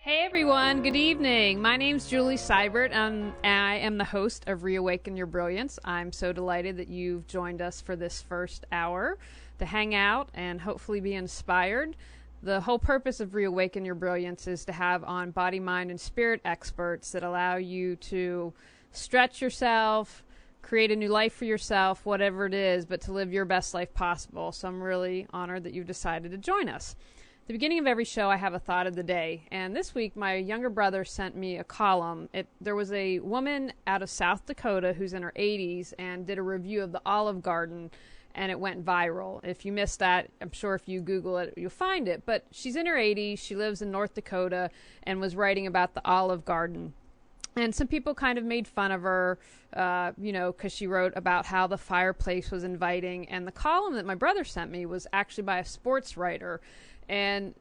Hey everyone, good evening. My name's Julie Seibert, and I am the host of Reawaken Your Brilliance. I'm so delighted that you've joined us for this first hour to hang out and hopefully be inspired. The whole purpose of Reawaken Your Brilliance is to have on body, mind, and spirit experts that allow you to stretch yourself, create a new life for yourself, whatever it is, but to live your best life possible. So I'm really honored that you've decided to join us. At the beginning of every show, I have a thought of the day, and this week my younger brother sent me a column. There was a woman out of South Dakota who's in her 80s and did a review of the Olive Garden, and it went viral. If you missed that, I'm sure if you Google it, you'll find it. But she's in her 80s, she lives in North Dakota, and was writing about the Olive Garden. And some people kind of made fun of her, because she wrote about how the fireplace was inviting. And the column that my brother sent me was actually by a sports writer. And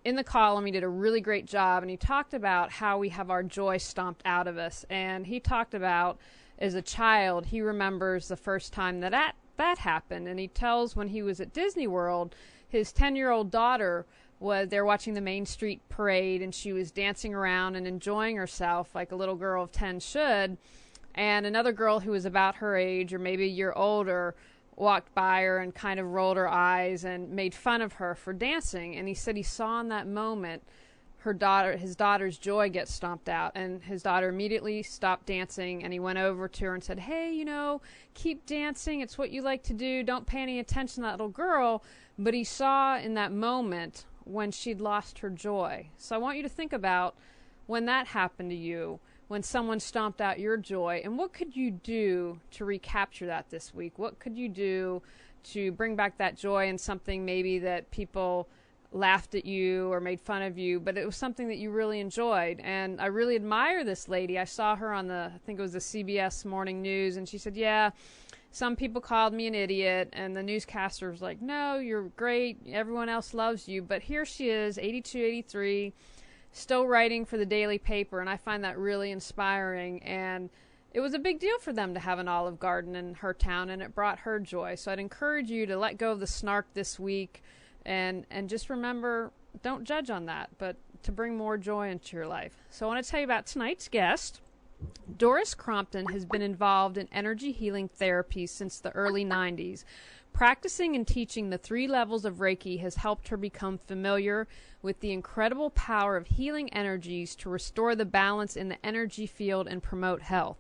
in the column, he did a really great job. And he talked about how we have our joy stomped out of us. And he talked about, as a child, he remembers the first time that happened. And he tells when he was at Disney World, his 10-year-old daughter was there watching the Main Street Parade, and she was dancing around and enjoying herself like a little girl of 10 should. And another girl who was about her age or maybe a year older walked by her and kind of rolled her eyes and made fun of her for dancing. And he said he saw in that moment his daughter's joy get stomped out, and his daughter immediately stopped dancing, and he went over to her and said, hey, keep dancing. It's what you like to do. Don't pay any attention to that little girl. But he saw in that moment when she'd lost her joy. So I want you to think about when that happened to you, when someone stomped out your joy, and what could you do to recapture that this week? What could you do to bring back that joy in something maybe that people laughed at you or made fun of you, but it was something that you really enjoyed? And I really admire this lady. I saw her on I think it was the CBS Morning News, and she said, yeah, some people called me an idiot, and the newscaster was like, no, you're great, everyone else loves you. But here she is, 82, 83, still writing for the daily paper, and I find that really inspiring. And it was a big deal for them to have an Olive Garden in her town, and it brought her joy. So I'd encourage you to let go of the snark this week, and just remember, don't judge on that, but to bring more joy into your life. So I want to tell you about tonight's guest. Doris Crompton has been involved in energy healing therapy since the early 90s. Practicing and teaching the 3 levels of Reiki has helped her become familiar with the incredible power of healing energies to restore the balance in the energy field and promote health.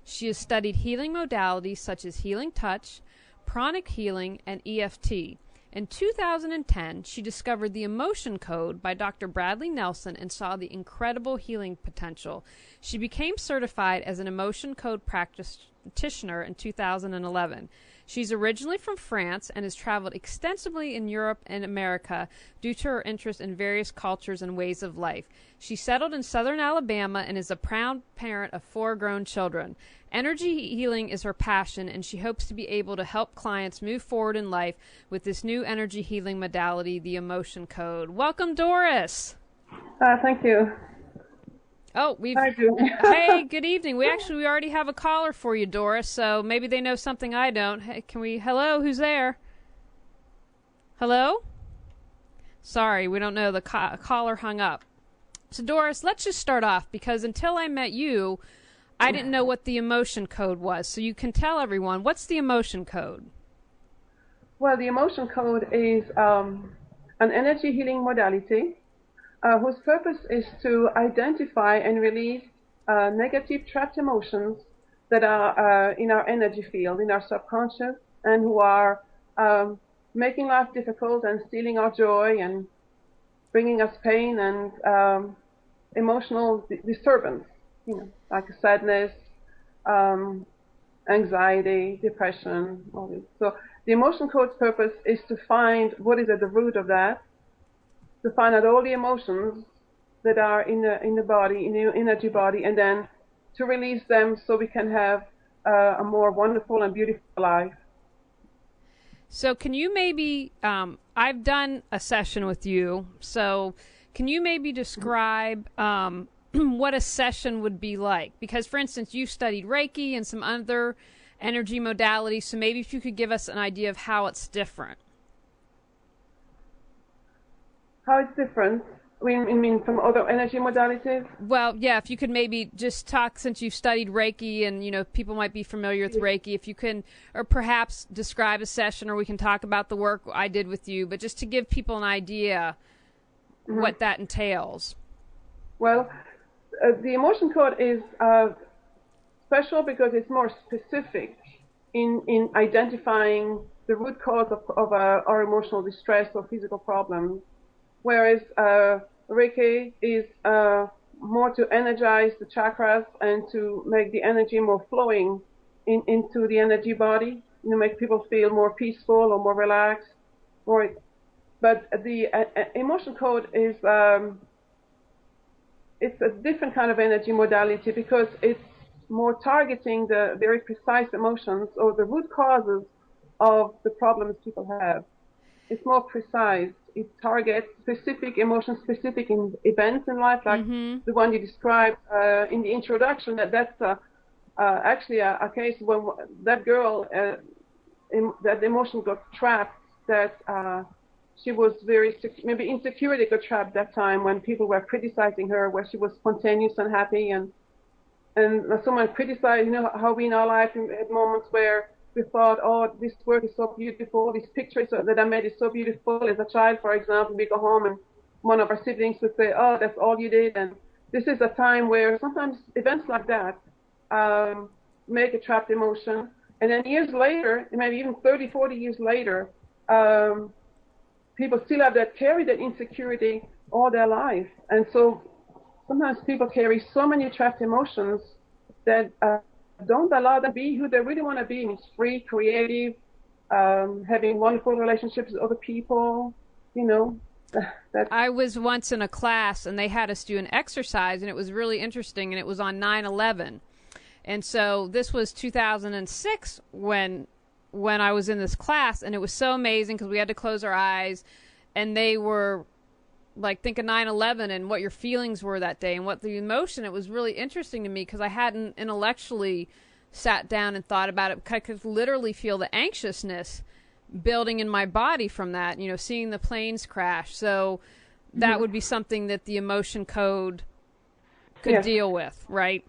She has studied healing modalities such as healing touch, pranic healing, and EFT. In 2010, she discovered the emotion code by Dr. Bradley Nelson and saw the incredible healing potential. She became certified as an emotion code practitioner in 2011. She's originally from France and has traveled extensively in Europe and America due to her interest in various cultures and ways of life. She settled in southern Alabama and is a proud parent of 4 grown children. Energy healing is her passion, and she hopes to be able to help clients move forward in life with this new energy healing modality, the emotion code. Welcome, Doris. Thank you. Oh, Hi, Julie. Hey, good evening. We already have a caller for you, Doris, so maybe they know something I don't. Hey, hello, who's there? Hello? Sorry, we don't know. The caller hung up. So, Doris, let's just start off, because until I met you, I didn't know what the emotion code was. So you can tell everyone, what's the emotion code? Well, the emotion code is an energy healing modality whose purpose is to identify and release negative trapped emotions that are in our energy field, in our subconscious, and who are making life difficult and stealing our joy and bringing us pain and emotional disturbance, like sadness, anxiety, depression, all this. So the emotion code's purpose is to find what is at the root of that, to find out all the emotions that are in the body, in the energy body, and then to release them so we can have a more wonderful and beautiful life. So can you maybe, I've done a session with you, so can you maybe describe what a session would be like? Because, for instance, you studied Reiki and some other energy modalities, so maybe if you could give us an idea of how it's different. How it's different? I mean from other energy modalities? Well, yeah, if you could maybe just talk, since you've studied Reiki and, people might be familiar with Reiki, if you can, or perhaps describe a session, or we can talk about the work I did with you, but just to give people an idea what that entails. Well, the emotion code is special because it's more specific in identifying the root cause of our emotional distress or physical problems, whereas Reiki is more to energize the chakras and to make the energy more flowing into the energy body, make people feel more peaceful or more relaxed. But the emotion code is it's a different kind of energy modality because it's more targeting the very precise emotions or the root causes of the problems people have. It's more precise. It targets specific emotions, specific events in life, like the one you described in the introduction. That's actually a case when that girl, that emotion got trapped, that she was maybe insecurity got trapped that time when people were criticizing her, where she was spontaneous and happy, and someone criticized, how we in our life at moments where we thought, oh, this work is so beautiful, these pictures that I made is so beautiful. As a child, for example, we go home and one of our siblings would say, oh, that's all you did. And this is a time where sometimes events like that make a trapped emotion. And then years later, maybe even 30, 40 years later, people still carry that insecurity all their life. And so sometimes people carry so many trapped emotions that don't allow them to be who they really want to be. It's free, creative, having wonderful relationships with other people, I was once in a class and they had us do an exercise, and it was really interesting, and it was on 9/11. And so this was 2006 when I was in this class, and it was so amazing because we had to close our eyes, and they were like, think of 9/11 and what your feelings were that day and what the emotion. It was really interesting to me because I hadn't intellectually sat down and thought about it. I could literally feel the anxiousness building in my body from that, seeing the planes crash. So that would be something that the emotion code could deal with, right?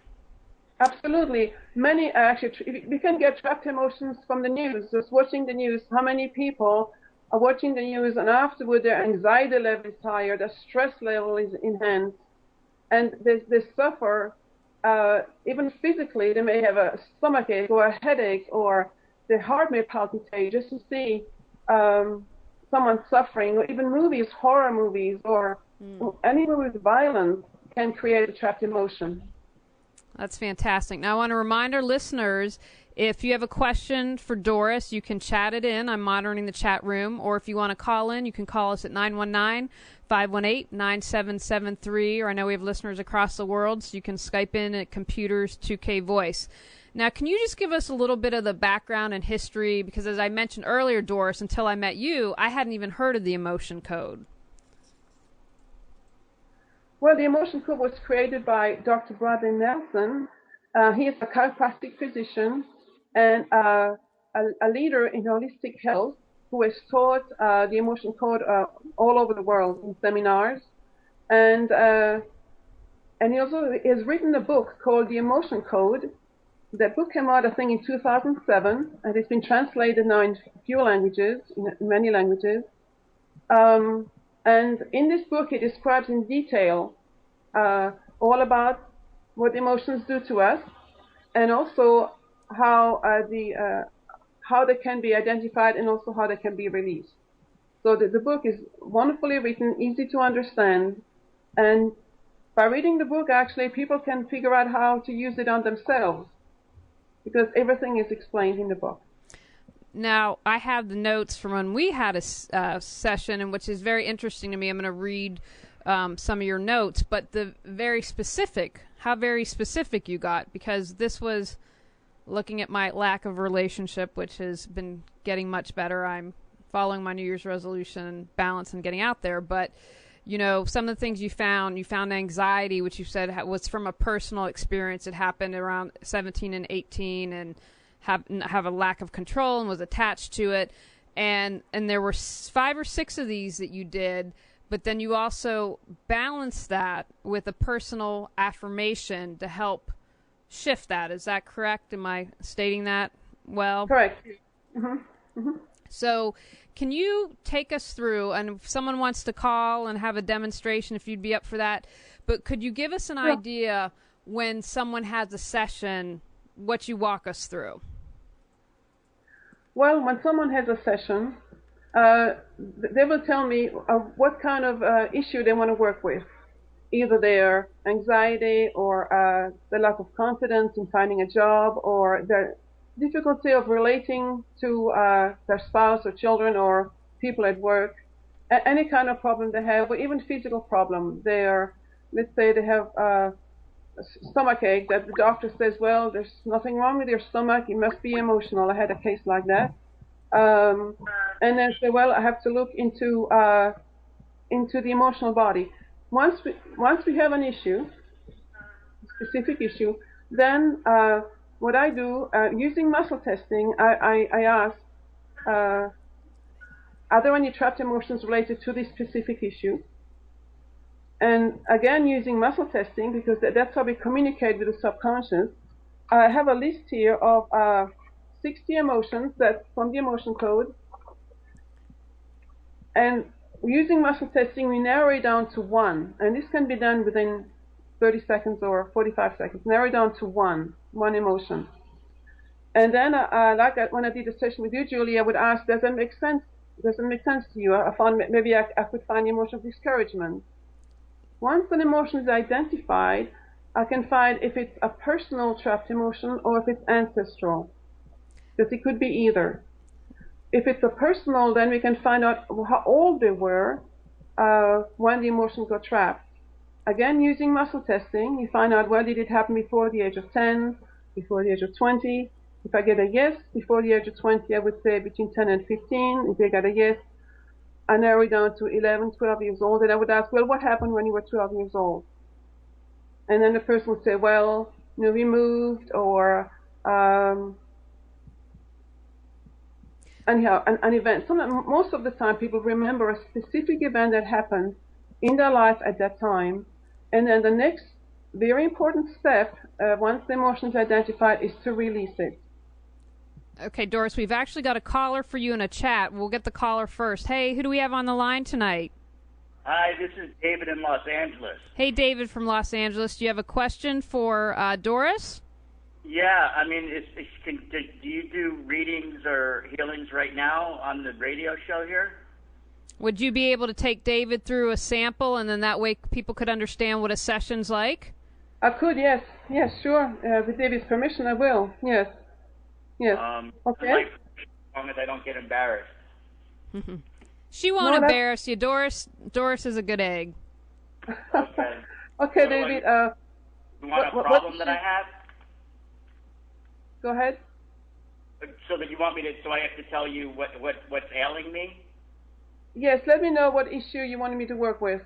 Absolutely. Many actually, we can get trapped emotions from the news. Just watching the news, how many people are watching the news and afterward their anxiety level is higher, their stress level is enhanced, and they suffer even physically. They may have a stomachache or a headache, or their heart may palpitate just to see someone suffering. Or even movies, horror movies, or any movie with violence can create a trapped emotion. That's fantastic. Now I want to remind our listeners, if you have a question for Doris, you can chat it in. I'm monitoring the chat room. Or if you want to call in, you can call us at 919-518-9773. Or I know we have listeners across the world, so you can Skype in at Computers 2K Voice. Now, can you just give us a little bit of the background and history? Because as I mentioned earlier, Doris, until I met you, I hadn't even heard of the emotion code. Well, the emotion code was created by Dr. Bradley Nelson. He is a chiropractic physician and a leader in holistic health who has taught the emotion code all over the world in seminars. And he also has written a book called The Emotion Code. That book came out, I think, in 2007, and it's been translated now in a few languages, in many languages. And in this book, he describes in detail all about what emotions do to us, and also how they can be identified, and also how they can be released. So the book is wonderfully written, easy to understand, and by reading the book, actually, people can figure out how to use it on themselves, because everything is explained in the book. Now, I have the notes from when we had a session, and which is very interesting to me. I'm going to read some of your notes, but how very specific you got, because this was looking at my lack of relationship, which has been getting much better. I'm following my New Year's resolution and balance and getting out there, but some of the things you found anxiety, which you said was from a personal experience. It happened around 17 and 18, and have a lack of control and was attached to it. And there were 5 or 6 of these that you did, but then you also balance that with a personal affirmation to help shift that. Is that correct? Am I stating that well? Correct. Mm-hmm. Mm-hmm. So can you take us through, and if someone wants to call and have a demonstration, if you'd be up for that, but could you give us an idea when someone has a session, what you walk us through? Well, when someone has a session, they will tell me what kind of issue they want to work with, either their anxiety or the lack of confidence in finding a job, or their difficulty of relating to their spouse or children or people at work, any kind of problem they have, or even physical problem. Let's say they have a stomach ache that the doctor says, well, there's nothing wrong with your stomach, it must be emotional. I had a case like that. And then say, well, I have to look into the emotional body. Once we have an issue, specific issue, then what I do, using muscle testing, I ask, are there any trapped emotions related to this specific issue? And again, using muscle testing, because that's how we communicate with the subconscious, I have a list here of 60 emotions that's from the emotion code. And using muscle testing, we narrow it down to one. And this can be done within 30 seconds or 45 seconds. Narrow it down to one emotion. And then, when I did a session with you, Julie, I would ask, does it make sense? Does it make sense to you? I found maybe I could find the emotion of discouragement. Once an emotion is identified, I can find if it's a personal trapped emotion or if it's ancestral. Because it could be either. If it's a personal, then we can find out how old they were when the emotion got trapped. Again, using muscle testing, you find out, well, did it happen before the age of 10, before the age of 20? If I get a yes, before the age of 20, I would say between 10 and 15. If I get a yes, I narrow it down to 11, 12 years old, and I would ask, well, what happened when you were 12 years old? And then the person would say, well, we moved, or anyhow, an event. Most of the time, people remember a specific event that happened in their life at that time, and then the next very important step, once the emotion is identified, is to release it. Okay, Doris, we've actually got a caller for you in a chat. We'll get the caller first. Hey, who do we have on the line tonight? Hi, this is David in Los Angeles. Hey, David from Los Angeles. Do you have a question for Doris? Yeah, I mean, do you do readings or healings right now on the radio show here? Would you be able to take David through a sample, and then that way people could understand what a session's like? I could, yes. Yes, sure. With David's permission, I will. Yes. Yes. Okay. As long as I don't get embarrassed. She won't embarrass you. Doris is a good egg. Okay. Okay, David. You want a problem that I have? Go ahead. So that you want me to? So I have to tell you what's ailing me? Yes. Let me know what issue you wanted me to work with.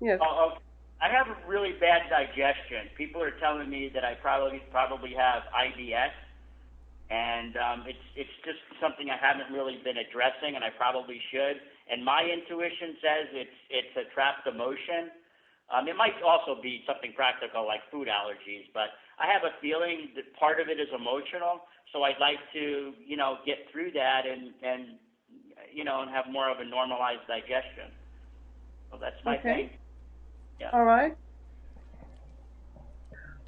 Yes. Oh, okay. I have a really bad digestion. People are telling me that I probably have IBS. And it's just something I haven't really been addressing, and I probably should. And my intuition says it's a trapped emotion. It might also be something practical like food allergies, but I have a feeling that part of it is emotional. So I'd like to, get through that and have more of a normalized digestion. So that's my thing. Yeah. All right.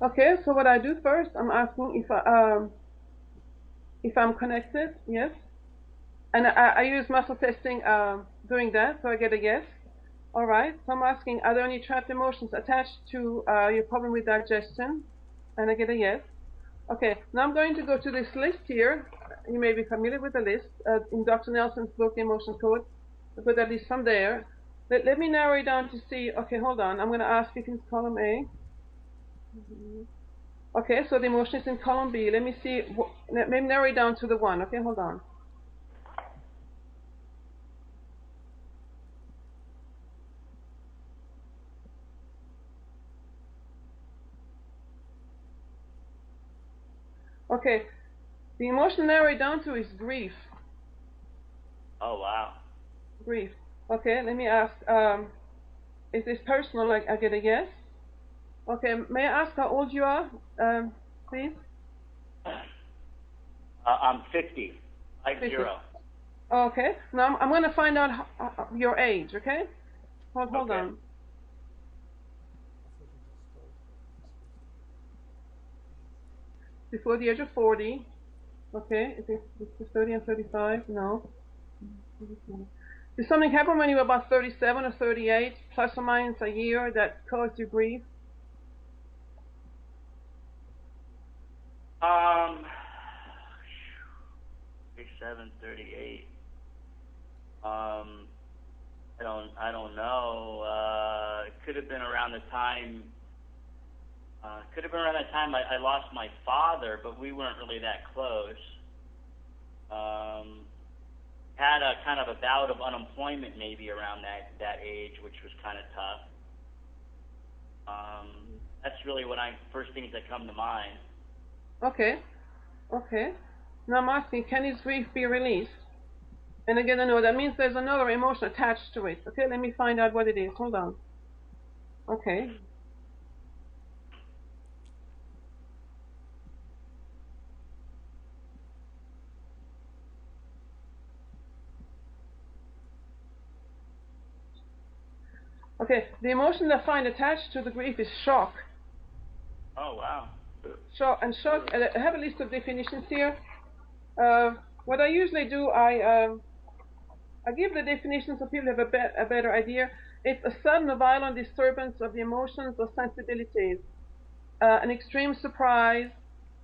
Okay. So what I do first, I'm asking if I'm connected, yes. And I use muscle testing doing that, so I get a yes. All right, so I'm asking, are there any trapped emotions attached to your problem with digestion? And I get a yes. Okay, now I'm going to go to this list here. You may be familiar with the list in Dr. Nelson's book, The Emotion Code. I put that list from there. Let me narrow it down to see, okay, hold on. I'm going to ask if it's column A. Okay, so the emotion is in column B. Let me see. Let me narrow it down to the one. Okay, hold on. Okay, the emotion narrowed down to is grief. Oh, wow. Grief. Okay, let me ask, Is this personal? Like I get a yes. Okay. May I ask how old you are, please? I'm 50. 50. Okay. Now I'm going to find out your age. Okay. Hold Okay. on. Before the age of 40. Okay. Is it 30 and 35? No. Did something happen when you were about 37 or 38, plus or minus a year, that caused you grief? 37, 38. I don't know. It could have been around the time. I lost my father, but we weren't really that close. Had a kind of a bout of unemployment maybe around that age, which was kind of tough. That's really first things that come to mind. Okay. Now I'm asking, can his grief be released? And again, I know that means there's another emotion attached to it. Okay, let me find out what it is. Hold on. Okay. Okay, the emotion I find attached to the grief is shock. Oh, wow. Shock. I have a list of definitions here. What I usually do, I give the definition so people have a better idea. It's a sudden or violent disturbance of the emotions or sensibilities, an extreme surprise,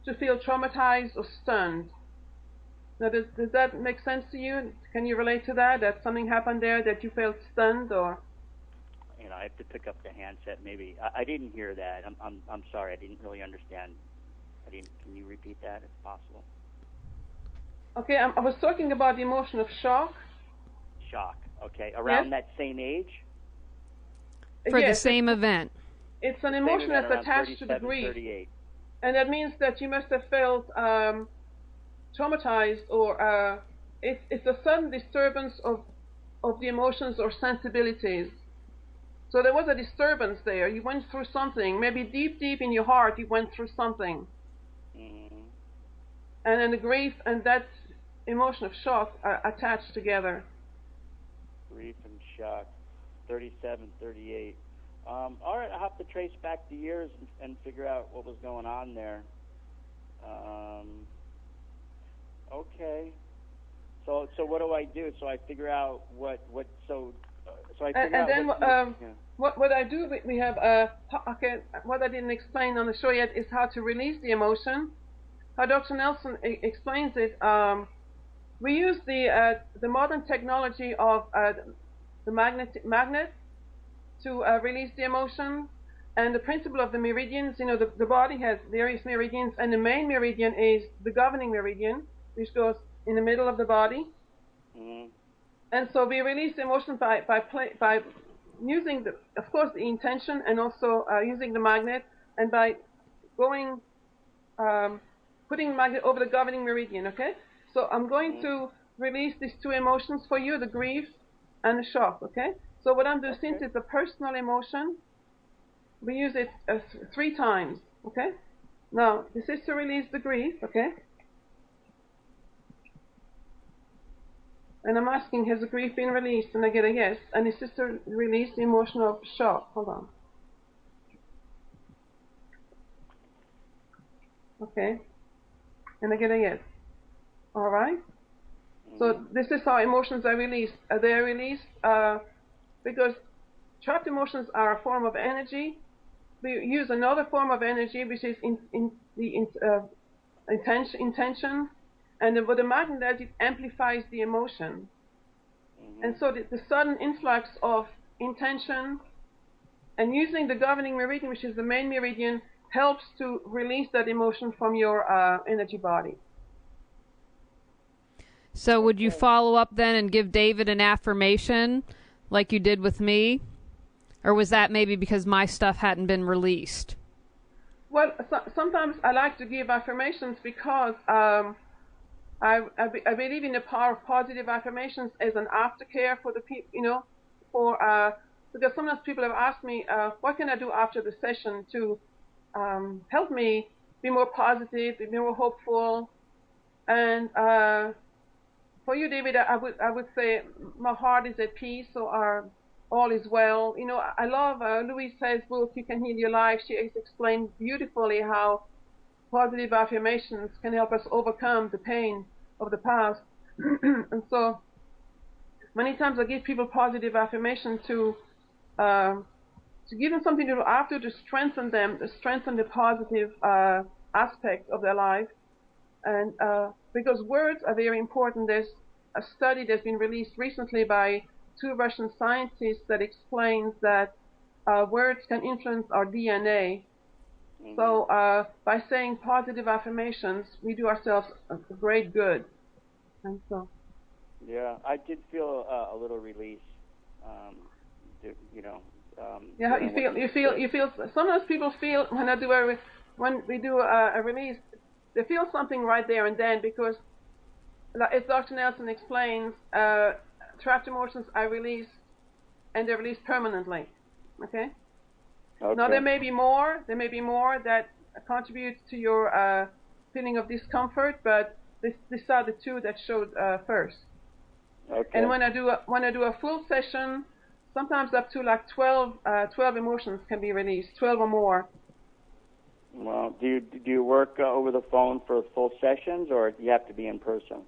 to feel traumatized or stunned. Now, does that make sense to you? Can you relate to that? That something happened there that you felt stunned or? I have to pick up the handset. Maybe I didn't hear that. I'm sorry. I didn't really understand. Can you repeat that if possible? Okay, I was talking about the emotion of shock. Shock. Okay, around that same age. For the same event. It's an emotion that's attached to the grief, 38. And that means that you must have felt traumatized, or it's a sudden disturbance of the emotions or sensibilities. So there was a disturbance there. You went through something. Maybe deep in your heart, you went through something. Mm-hmm. And then the grief and that emotion of shock are attached together. Grief and shock, 37, 38. All right, I'll have to trace back the years and figure out what was going on there. Okay. So what do I do? So I figure out what I do, we have what I didn't explain on the show yet is how to release the emotion. How Dr. Nelson explains it. We use the modern technology of the magnet to release the emotion, and the principle of the meridians. The body has various meridians, and the main meridian is the governing meridian, which goes in the middle of the body. Mm-hmm. And so we release the emotion by using of course the intention, and also using the magnet, and by going putting the magnet over the governing meridian. Okay, so I'm going to release these two emotions for you: the grief and the shock. Okay, so what I'm doing, since it's a personal emotion, we use it 3 times. Okay, now this is to release the grief. Okay. And I'm asking, has the grief been released? And I get a yes. And this is to release the emotion of shock. Hold on. Okay. And I get a yes. All right. So this is how emotions are released. They are released because trapped emotions are a form of energy. We use another form of energy, which is intention. And with the magnet, it amplifies the emotion. Mm-hmm. And so the sudden influx of intention and using the governing meridian, which is the main meridian, helps to release that emotion from your energy body. So would you follow up then and give David an affirmation like you did with me? Or was that maybe because my stuff hadn't been released? Well, sometimes I like to give affirmations because I believe in the power of positive affirmations as an aftercare for the people, for because sometimes people have asked me, what can I do after the session to help me be more positive, be more hopeful. And for you, David, I would say my heart is at peace, so all is well. You know, I love Louise Hay's book, You Can Heal Your Life. She has explained beautifully how positive affirmations can help us overcome the pain of the past. And so many times I give people positive affirmation to give them something to do after, to strengthen them, to strengthen the positive aspect of their life. And because words are very important, there's a study that's been released recently by 2 Russian scientists that explains that words can influence our DNA. Mm-hmm. So by saying positive affirmations, we do ourselves a great good. And so. Yeah, I did feel a little release. Yeah, you feel. Sometimes people feel when we do a release, they feel something right there and then, because, as Dr. Nelson explains, trapped emotions are released, and they're released permanently. Okay. Now there may be more that contribute to your feeling of discomfort, but these are the 2 that showed first. Okay. And when I do a full session, sometimes up to like 12 emotions can be released, 12 or more. Well, do you work over the phone for full sessions, or do you have to be in person?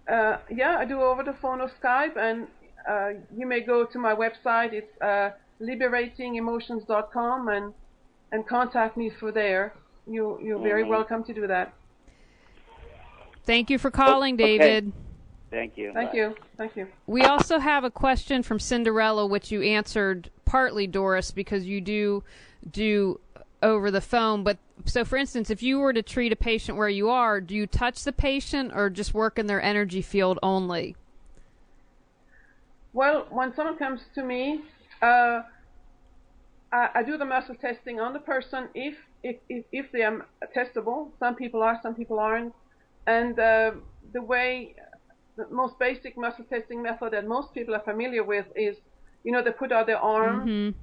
Yeah, I do over the phone or Skype, and you may go to my website. It's liberatingemotions.com, and contact me through there. You're very welcome to do that. Thank you for calling, David. Okay. Thank you. Thank you. We also have a question from Cinderella, which you answered partly, Doris, because you do over the phone. But so, for instance, if you were to treat a patient where you are, do you touch the patient or just work in their energy field only? Well, when someone comes to me, I do the muscle testing on the person if they are testable. Some people are, some people aren't. And the most basic muscle testing method that most people are familiar with is, they put out their arm,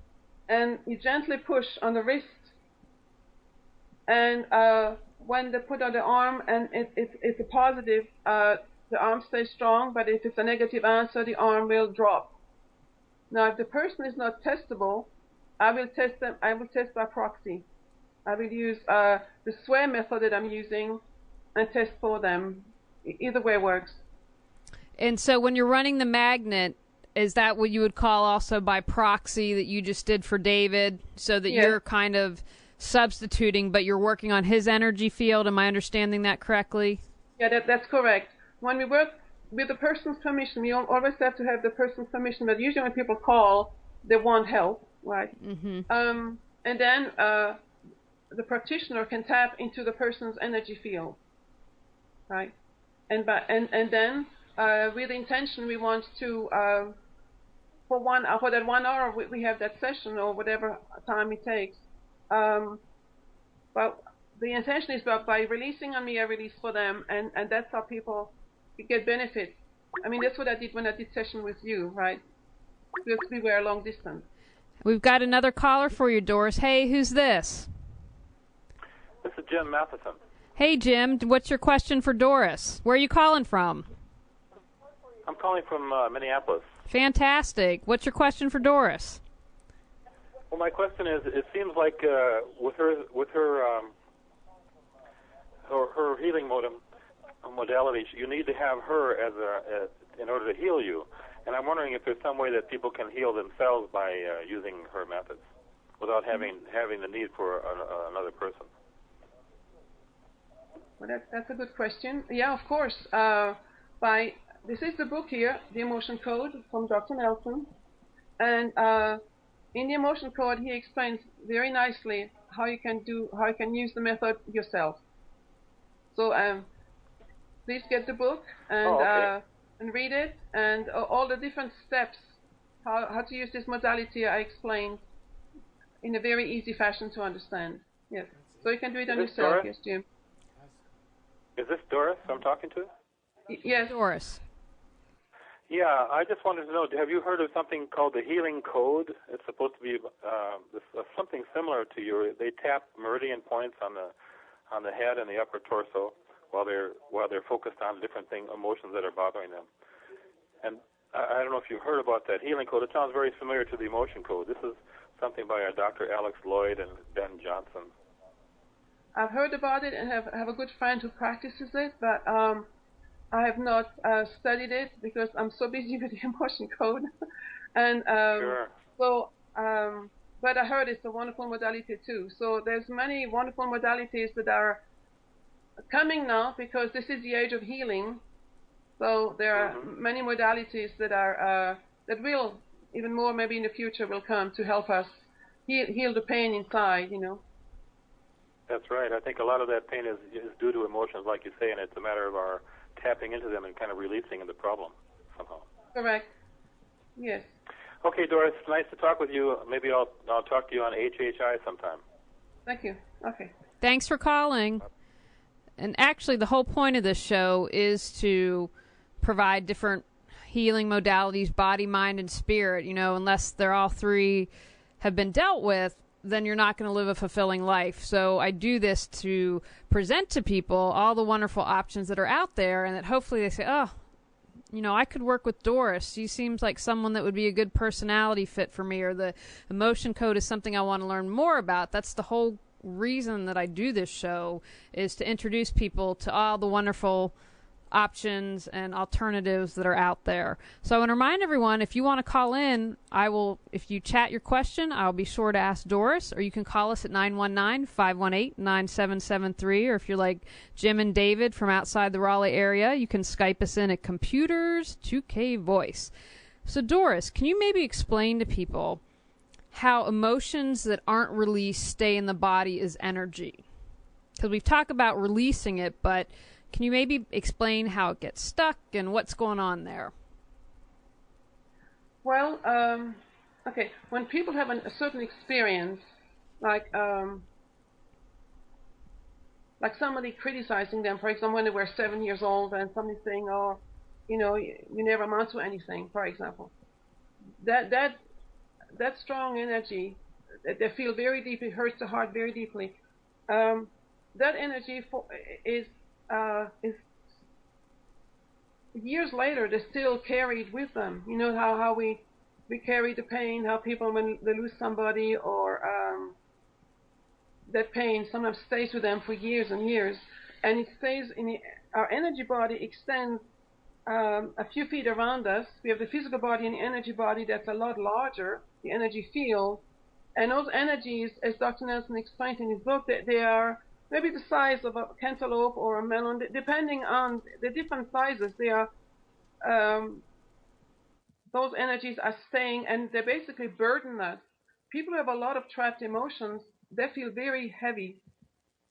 and you gently push on the wrist. And when they put out the arm and it's a positive, the arm stays strong, but if it's a negative answer, the arm will drop. Now, if the person is not testable, I will test them. I will test by proxy. I will use the swear method that I'm using and test for them. Either way works. And so when you're running the magnet, is that what you would call also by proxy that you just did for David, so that you're kind of substituting, but you're working on his energy field? Am I understanding that correctly? Yeah, that's correct. When we work with the person's permission, we always have to have the person's permission, but usually when people call, they want help, right? And then the practitioner can tap into the person's energy field, right? And then with the intention, we want to for that 1 hour we have that session, or whatever time it takes. But the intention is by releasing on me, I release for them, and that's how people get benefits. I mean, that's what I did when I did session with you, right? Because we were a long distance. We've got another caller for you, Doris. Hey, who's this? This is Jim Matheson. Hey, Jim. What's your question for Doris? Where are you calling from? I'm calling from Minneapolis. Fantastic. What's your question for Doris? Well, my question is: it seems like with her healing modality, you need to have her in order to heal you. And I'm wondering if there's some way that people can heal themselves by using her methods without having the need for another person. Well, that's a good question. Yeah, of course. This is the book here, The Emotion Code, from Dr. Nelson. And in the Emotion Code, he explains very nicely how you can use the method yourself. So please get the book and read it, and all the different steps, how to use this modality I explained in a very easy fashion to understand. Yes. So you can do it on yourself. Doris? Yes, Jim. Is this Doris I'm talking to? Yes. Doris. Yeah, I just wanted to know, have you heard of something called the healing code? It's supposed to be something similar to they tap meridian points on the head and the upper torso while they're focused on different emotions that are bothering them. And I don't know if you've heard about that healing code. It sounds very familiar to the emotion code. This is something by our Dr. Alex Lloyd and Ben Johnson. I've heard about it and have a good friend who practices it, but I have not studied it because I'm so busy with the emotion code. And Sure. but I heard it's a wonderful modality too. So there's many wonderful modalities that are coming now because this is the age of healing. So there are many modalities that are that will even more maybe in the future will come to help us heal the pain inside. That's right. I think a lot of that pain is due to emotions, like you say, and it's a matter of our tapping into them and kind of releasing the problem somehow. Correct. Yes. Okay, Doris, nice to talk with you. Maybe I'll talk to you on HHI sometime. Thank you. Okay. Thanks for calling. And actually, the whole point of this show is to provide different healing modalities, body, mind, and spirit. Unless they're all three have been dealt with, then you're not going to live a fulfilling life. So I do this to present to people all the wonderful options that are out there, and that hopefully they say, I could work with Doris. She seems like someone that would be a good personality fit for me, or the emotion code is something I want to learn more about. That's the whole reason that I do this show, is to introduce people to all the wonderful options and alternatives that are out there. So I want to remind everyone, if you want to call in, if you chat your question, I'll be sure to ask Doris, or you can call us at 919-518-9773, or if you're like Jim and David from outside the Raleigh area, you can Skype us in at Computers 2K Voice. So Doris, can you maybe explain to people how emotions that aren't released stay in the body as energy? Because we've talked about releasing it, but can you maybe explain how it gets stuck and what's going on there? Well, okay. When people have a certain experience, like somebody criticizing them, for example, when they were 7 years old, and somebody saying, "Oh, you never amount to anything," for example. That strong energy, they feel very deeply, hurts the heart very deeply. That energy is years later, they still carry it with them. You know how we carry the pain, how people, when they lose somebody, or that pain sometimes stays with them for years and years, and it stays in our energy body extends a few feet around us. We have the physical body and the energy body that's a lot larger, the energy field, and those energies, as Dr. Nelson explained in his book, that they are maybe the size of a cantaloupe or a melon, depending on the different sizes. They are, those energies are staying, and they basically burden us. People who have a lot of trapped emotions, they feel very heavy.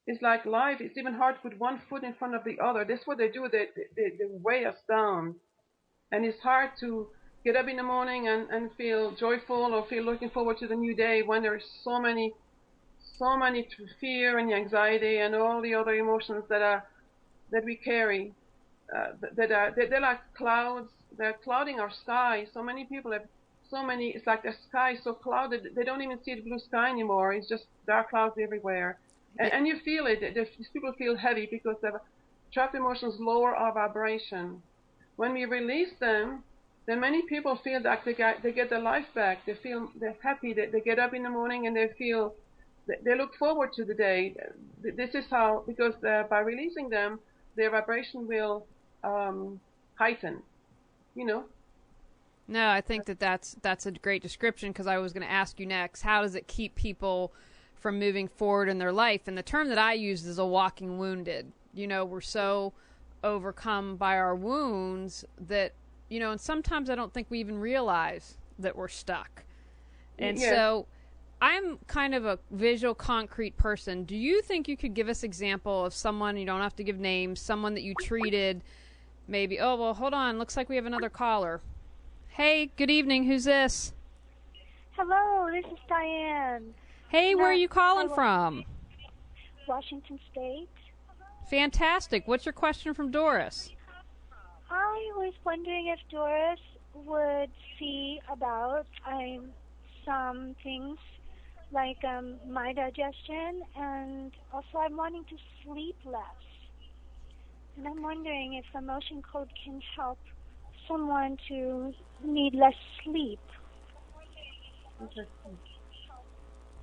It's like life. It's even hard to put one foot in front of the other. That's what they do. They weigh us down. And it's hard to get up in the morning and feel joyful or feel looking forward to the new day when there's so many fear and anxiety and all the other emotions that we carry. They're like clouds. They're clouding our sky. So many people have it's like the sky is so clouded, they don't even see the blue sky anymore. It's just dark clouds everywhere. And you feel it. These people feel heavy because the trapped emotions lower our vibration. When we release them, then many people feel like they get their life back. They're happy. They get up in the morning and they look forward to the day. This is how, because by releasing them, their vibration will heighten. No, I think that's a great description, because I was going to ask you next, how does it keep people from moving forward in their life? And the term that I use is a walking wounded. We're so overcome by our wounds that, and sometimes I don't think we even realize that we're stuck. And so I'm kind of a visual, concrete person. Do you think you could give us example of someone, you don't have to give names, someone that you treated maybe, oh, well, hold on, looks like we have another caller. Hey, good evening, who's this? Hello, this is Diane. Hey, where are you calling from? Washington State. Fantastic. What's your question from Doris? I was wondering if Doris would see about some things like my digestion, and also I'm wanting to sleep less. And I'm wondering if emotion code can help someone to need less sleep.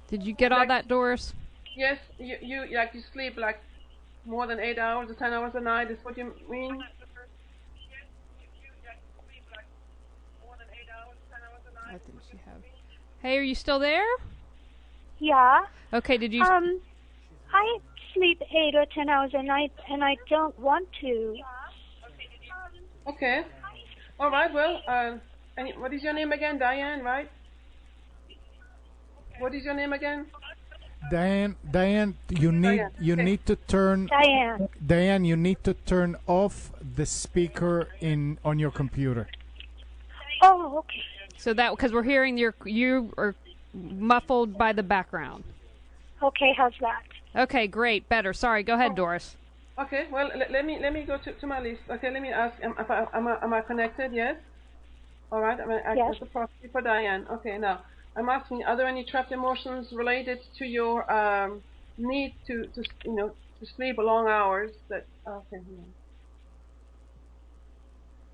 Did you get all that, Doris? Yes, you sleep like more than 8 hours or 10 hours a night is what you mean? I think she have. Hey, are you still there? Yeah. Okay, did you... I sleep 8 or 10 hours a night, and I don't want to. Okay. All right, well, and what is your name again? Diane, right? What is your name again? Diane, you need to turn... Diane, you need to turn off the speaker on your computer. Oh, okay. So that, because we're hearing you are muffled by the background. Okay, how's that? Okay, great, better. Sorry, go ahead, Doris. Okay, well, let me go to my list. Okay, let me ask, am I connected? Yes? All right, I'm going to access the property for Diane. Okay, now, I'm asking, are there any trapped emotions related to your need to sleep long hours? Okay.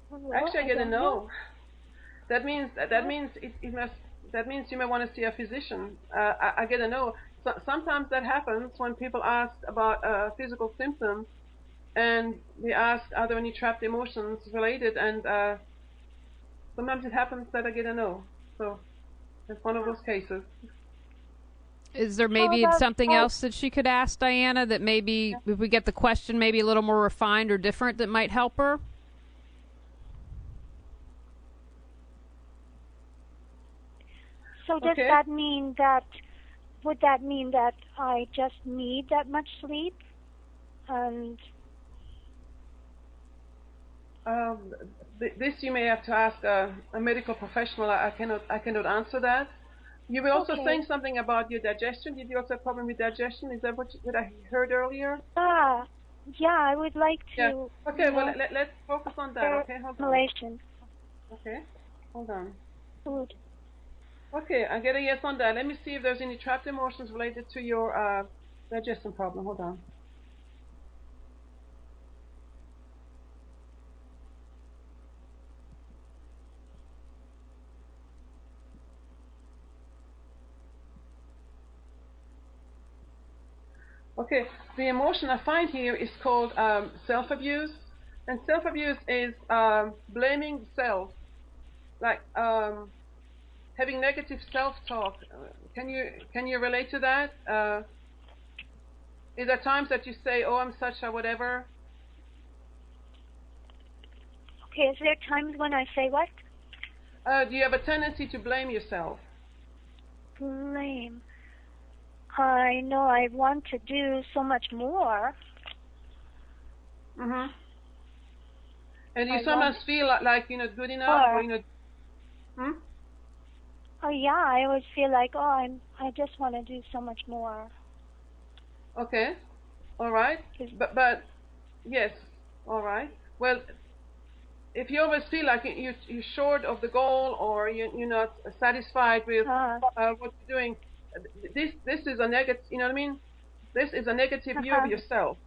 Well, actually, I get a no. That means you may want to see a physician. I get a no. So, sometimes that happens when people ask about physical symptoms, and we ask, are there any trapped emotions related? And sometimes it happens that I get a no. So it's one of those cases. Is there maybe something else that she could ask Diana that maybe, if we get the question maybe a little more refined or different, that might help her? So does that mean that, would that mean that I just need that much sleep? And this you may have to ask a medical professional. I cannot answer that. You were also saying something about your digestion. Did you also have a problem with digestion? Is that what I heard earlier? Yeah, I would like to. Yeah. Okay, well, let's focus on that. Okay, hold on. Okay, hold on. Food. Okay, I get a yes on that. Let me see if there's any trapped emotions related to your digestion problem. Hold on. Okay, the emotion I find here is called self-abuse, and self-abuse is blaming self, like having negative self-talk. Can you relate to that? Is there times that you say, "Oh, I'm such a whatever"? Okay, is there times when I say what? Do you have a tendency to blame yourself? Blame. I know I want to do so much more. Mhm. And you sometimes feel like you're not good enough, or you're not. Oh yeah, I always feel like I just want to do so much more. Okay, all right, but yes, all right. Well, if you always feel like you're short of the goal, or you're not satisfied with what you're doing, this is a negative. You know what I mean? This is a negative view of yourself.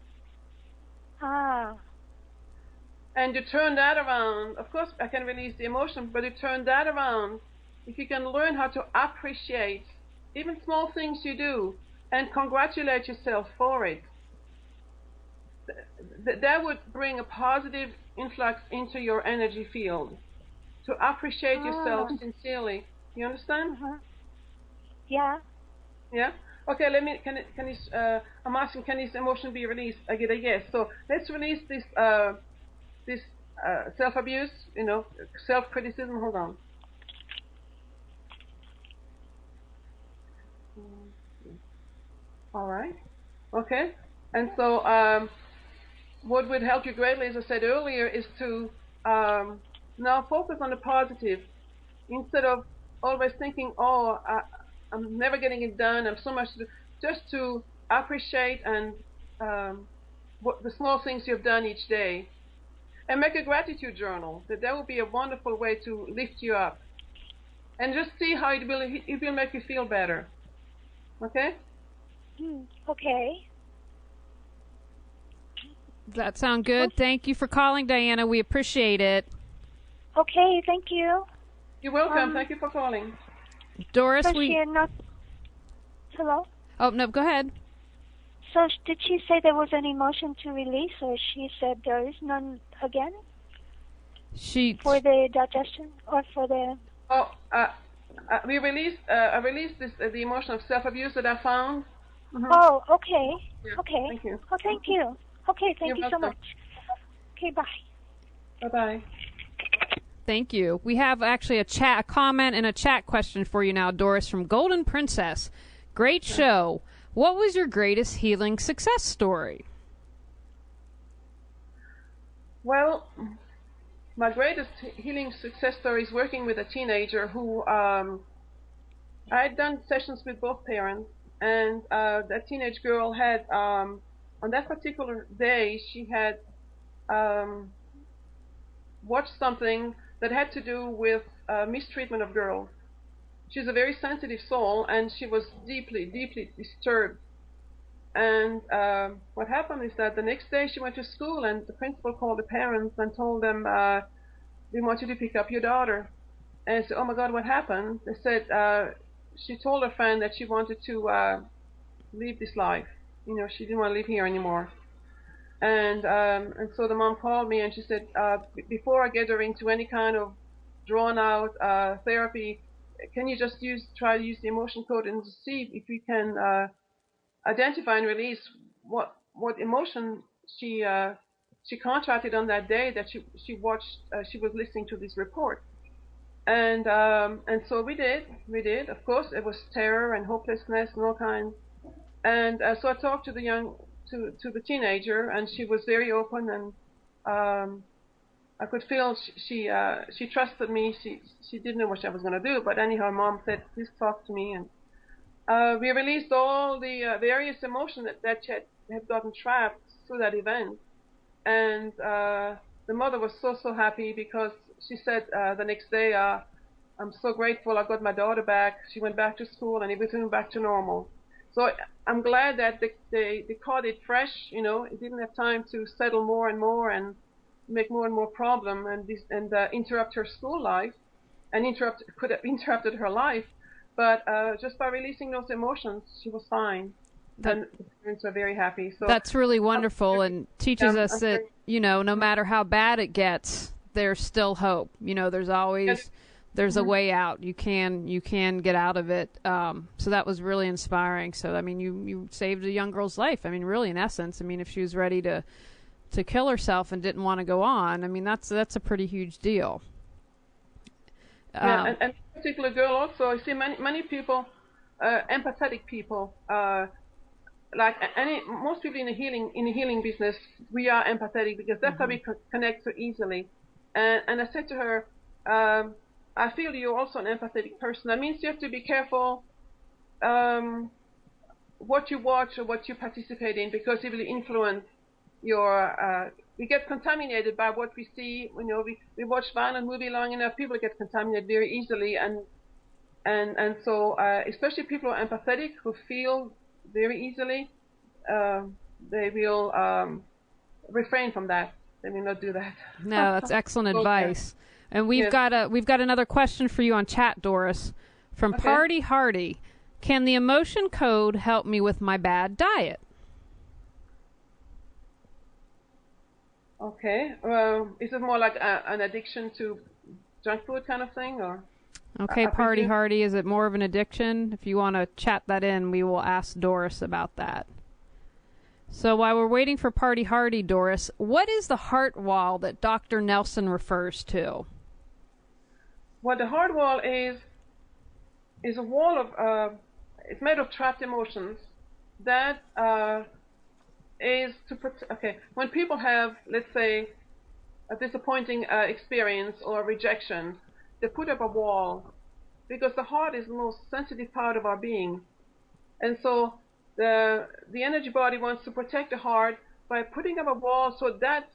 And you turn that around. Of course, I can release the emotion, but you turn that around. If you can learn how to appreciate even small things you do and congratulate yourself for it, that would bring a positive influx into your energy field. To appreciate yourself sincerely. You understand? Yeah. Yeah. Okay. I'm asking, can this emotion be released? I get a yes. So let's release this self-abuse. Self-criticism. Hold on. All right. Okay. And so what would help you greatly, as I said earlier, is to now focus on the positive instead of always thinking, oh, I'm never getting it done, I'm so much to do. Just to appreciate and what the small things you've done each day. and make a gratitude journal. That would be a wonderful way to lift you up. And just see how it will make you feel better. Okay? Okay. That sound good? Thank you for calling, Diana. We appreciate it. Okay, thank you. You're welcome. Thank you for calling. Doris, so Hello? Oh, no, go ahead. So did she say there was an emotion to release, or she said there is none again? For the digestion, or for the... Oh, I released the emotion of self-abuse that I found. Mm-hmm. Oh, okay. Yeah, okay. Thank you. Oh, thank you. Okay, thank You're you welcome. so much. Okay, bye. Bye-bye. Thank you. We have actually a comment and a chat question for you now, Doris, from Golden Princess. Great show. What was your greatest healing success story? Well, my greatest healing success story is working with a teenager who I had done sessions with both parents, and that teenage girl had, on that particular day, she had watched something that had to do with mistreatment of girls. She's a very sensitive soul, and she was deeply, deeply disturbed. And what happened is that the next day she went to school, and the principal called the parents and told them, we want you to pick up your daughter. And I said, oh my God, what happened? They said she told her friend that she wanted to leave this life. You know, she didn't want to live here anymore. And so the mom called me and she said, before I get her into any kind of drawn out therapy, can you just try to use the emotion code and see if you can identify and release what emotion she contracted on that day that she watched, she was listening to this report. And so we did. Of course, it was terror and hopelessness and all kinds. And so I talked to the teenager, and she was very open, and I could feel she trusted me. She didn't know what I was going to do, but anyhow, Mom said, please talk to me, and we released all the various emotions that had gotten trapped through that event. And the mother was so happy because she said the next day, I'm so grateful I got my daughter back. She went back to school and everything went back to normal. So I'm glad that they caught it fresh. You know, it didn't have time to settle more and more and make more and more problem and interrupt her school life, and could have interrupted her life. But just by releasing those emotions, she was fine. And the parents are very happy. So that's really wonderful, and teaches us that, you know, no matter how bad it gets, there's still hope. You know, there's always a way out. You can get out of it. So that was really inspiring. So I mean, you saved a young girl's life. I mean, really, in essence. I mean, if she was ready to kill herself and didn't want to go on, I mean, that's a pretty huge deal. Yeah, and particular girl also. I see many people, empathetic people. Like most people in the healing business, we are empathetic because that's how we connect so easily. And I said to her, I feel you're also an empathetic person. That means you have to be careful what you watch or what you participate in, because it will influence your. We get contaminated by what we see. You know, we watch violent movie long enough, people get contaminated very easily, and so especially people who are empathetic, who feel very easily, they will refrain from that. They will not do that. No, that's excellent advice. And we've got another question for you on chat, Doris, from Party Hardy. Can the emotion code help me with my bad diet? Okay. Is it more like an addiction to junk food kind of thing, or? Okay, Party Hardy, is it more of an addiction? If you want to chat that in, we will ask Doris about that. So while we're waiting for Party Hardy, Doris, what is the heart wall that Dr. Nelson refers to? Well, the heart wall is a wall of, it's made of trapped emotions that is to protect. Okay, when people have, let's say, a disappointing experience or rejection, they put up a wall, because the heart is the most sensitive part of our being. And so the energy body wants to protect the heart by putting up a wall so that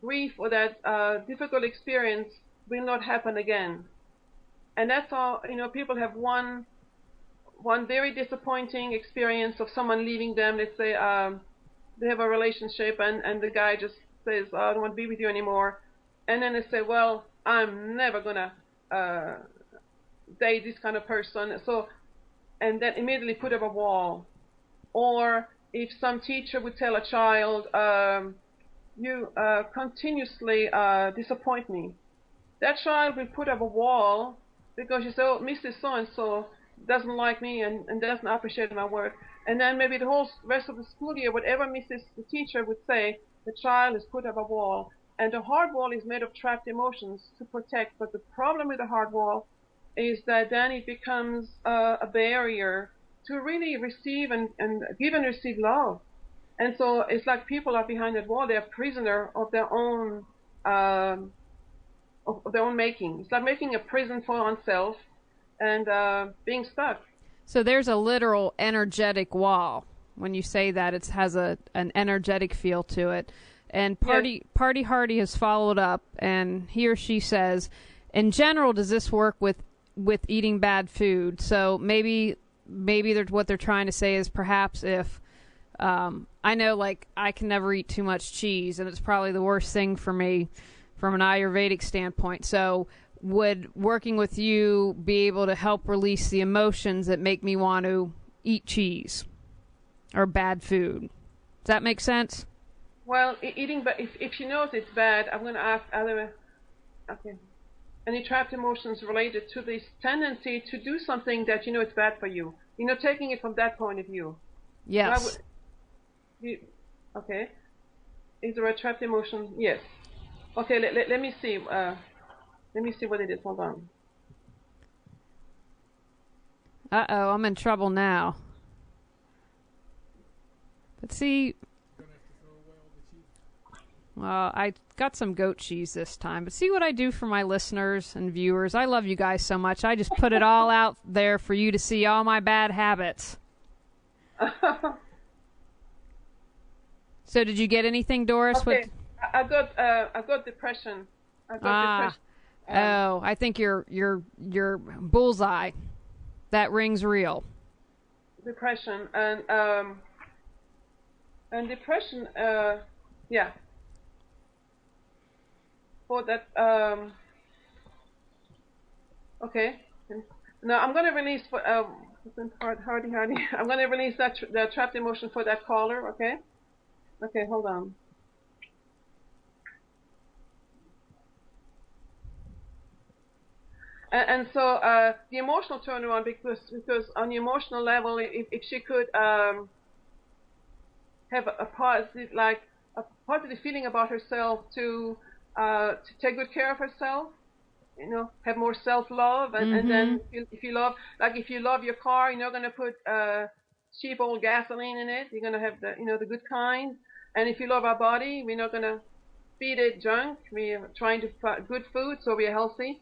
grief or that difficult experience will not happen again. And that's all. People have one very disappointing experience of someone leaving them. Let's say they have a relationship and the guy just says, oh, I don't want to be with you anymore. And then they say, well, I'm never going to date this kind of person. And then immediately put up a wall. Or if some teacher would tell a child, you continuously disappoint me, that child will put up a wall because you say, oh, Mrs. So-and-so doesn't like me and doesn't appreciate my work. And then maybe the whole rest of the school year, whatever the teacher would say, the child has put up a wall. And the hard wall is made of trapped emotions to protect. But the problem with the hard wall is that then it becomes a barrier to really receive and give and receive love. And so it's like people are behind that wall. They're a prisoner of their own making. It's like making a prison for oneself and being stuck. So there's a literal energetic wall. When you say that, it has an energetic feel to it. And Party Hardy has followed up, and he or she says, in general, does this work with eating bad food? So maybe what they're trying to say is perhaps if I know, like, I can never eat too much cheese, and it's probably the worst thing for me from an Ayurvedic standpoint. So would working with you be able to help release the emotions that make me want to eat cheese or bad food? Does that make sense? Well, eating, but if she knows it's bad, I'm going to ask okay, any trapped emotions related to this tendency to do something that you know it's bad for you. Taking it from that point of view. Yes. Okay. Is there a trapped emotion? Yes. Okay, let me see. Let me see what it is. Hold on. Uh-oh, I'm in trouble now. Let's see. Well, I got some goat cheese this time. But see what I do for my listeners and viewers. I love you guys so much. I just put it all out there for you to see all my bad habits. So did you get anything, Doris? Okay. I got depression. Depression. I think your bullseye. That rings real. Depression and depression. Yeah. For that. Okay. Now I'm going to release for Hardy. I'm going to release the trapped emotion for that caller. Okay. Okay. Hold on. And so the emotional turnaround, because on the emotional level, if she could have a positive feeling about herself, to take good care of herself, have more self-love, and then if you love your car, you're not going to put cheap old gasoline in it. You're going to have the good kind. And if you love our body, we're not going to feed it junk. We're trying to put good food so we're healthy.